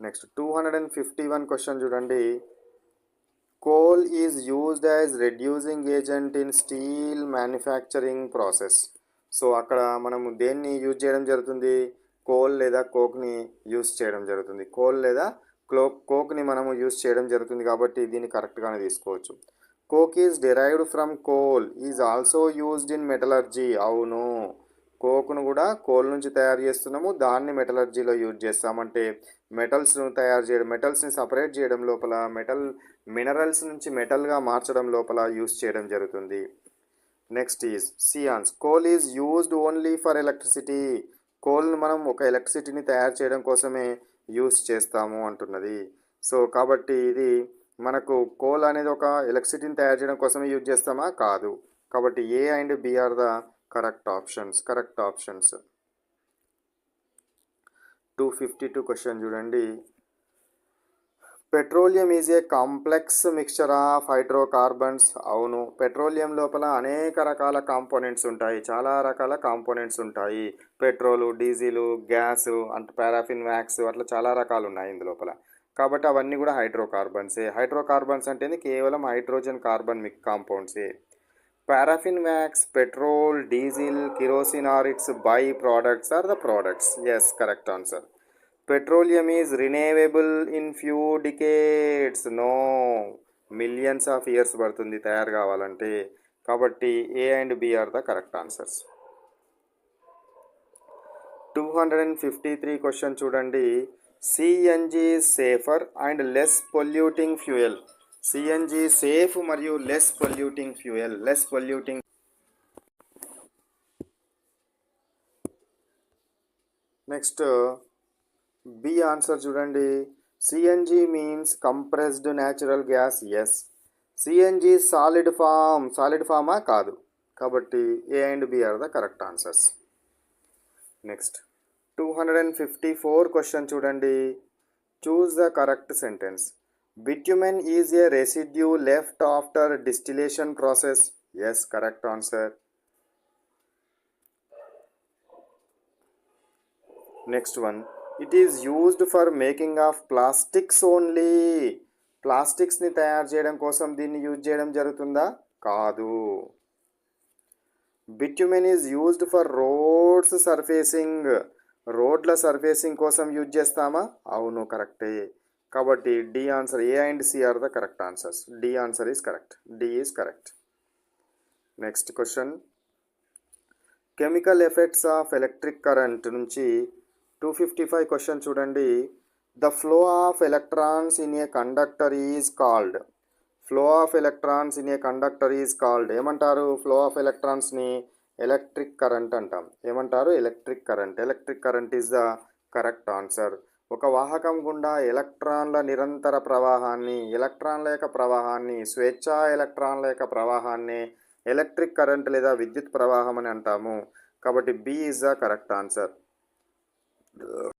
Next 251 question చూడండి. Coal is used as reducing agent in steel manufacturing process. So అక్కడ మనము దేన్ని use చేయడం జరుగుతుంది? కోల్ లేదా కోక్ని యూజ్ చేయడం జరుగుతుంది. కోల్ లేదా కోక్ని మనము యూజ్ చేయడం జరుగుతుంది కాబట్టి దీన్ని కరెక్ట్గానే తీసుకోవచ్చు. Coke is derived from coal is also used in metallurgy. అవును, కోక్ను కూడా కోల్ నుంచి తయారు చేస్తున్నాము, దాన్ని మెటలర్జీలో యూజ్ చేస్తామంటే మెటల్స్ను తయారు చేయడం, మెటల్స్ని సపరేట్ చేయడం లోపల, మినరల్స్ నుంచి మెటల్గా మార్చడం లోపల యూజ్ చేయడం జరుగుతుంది. Next is science. Coal is used only for electricity. కోల్ను మనం ఒక ఎలక్ట్రిసిటీని తయారు చేయడం కోసమే యూజ్ చేస్తాము అంటున్నది. సో కాబట్టి ఇది మనకు కోల్ అనేది ఒక ఎలక్ట్రిసిటీని తయారు చేయడం కోసమే యూజ్ చేస్తామా? కాదు. కాబట్టి A and B are the correct options. 252 question చూడండి. Petroleum is a complex mixture of hydrocarbons. అవును, పెట్రోలియం లోపల అనేక రకాల కాంపోనెంట్స్ ఉంటాయి, చాలా రకాల కాంపోనెంట్స్ ఉంటాయి. పెట్రోలు, డీజిలు, గ్యాసు, అంటే పారాఫిన్, వ్యాక్స్, అట్లా చాలా రకాలు ఉన్నాయి ఇందులోపల. కాబట్టి అవన్నీ కూడా హైడ్రోకార్బన్సే. హైడ్రోకార్బన్స్ అంటే కేవలం హైడ్రోజన్ కార్బన్ కాంపౌండ్సే. Paraffin, wax, petrol, diesel, kerosene are its by products are the products. Yes, correct answer. Petroleum is renewable in few decades. No, millions of years పడుతుంది తయారు కావాలంటే. కాబట్టి A and B are the correct answers. 253 question చూడండి. CNG safer and less polluting fuel. CNG safe మరియు less polluting fuel. Next B answer చూడండి. CNG means compressed natural gas. Yes. CNG solid Fama? కాదు. కాబట్టి A and B are the correct answers. Next 254 question చూడండి. Choose the correct sentence. Bitumen is a residue left after distillation process. Yes, correct answer. Next one. It is used for making of plastics only. ప్లాస్టిక్స్ని తయారు చేయడం కోసం దీన్ని use చేయడం జరుగుతుందా? కాదు. Bitumen is used for roads surfacing. రోడ్ల surfacing కోసం యూజ్ చేస్తామా? అవును, కరెక్టే. కాబట్టి D answer, A and C are the correct answers. D answer is correct. D is correct. Next question. Chemical effects of electric current నుంచి 255 question చూడండి. The flow of electrons in a conductor is called. Flow of electrons in a conductor is called. ఏమంటారు? Flow of ఎలక్ట్రాన్స్ని electric current అంటాం. ఏమంటారు? Electric current. Electric current is the correct answer. ఒక వాహకం గుండా ఎలక్ట్రాన్ల నిరంతర ప్రవాహాన్ని, ఎలక్ట్రాన్ల యొక్క ప్రవాహాన్ని, స్వేచ్ఛా ఎలక్ట్రాన్ల యొక్క ప్రవాహాన్ని ఎలక్ట్రిక్ కరెంట్ లేదా విద్యుత్ ప్రవాహం అని అంటాము. కాబట్టి B is the correct answer.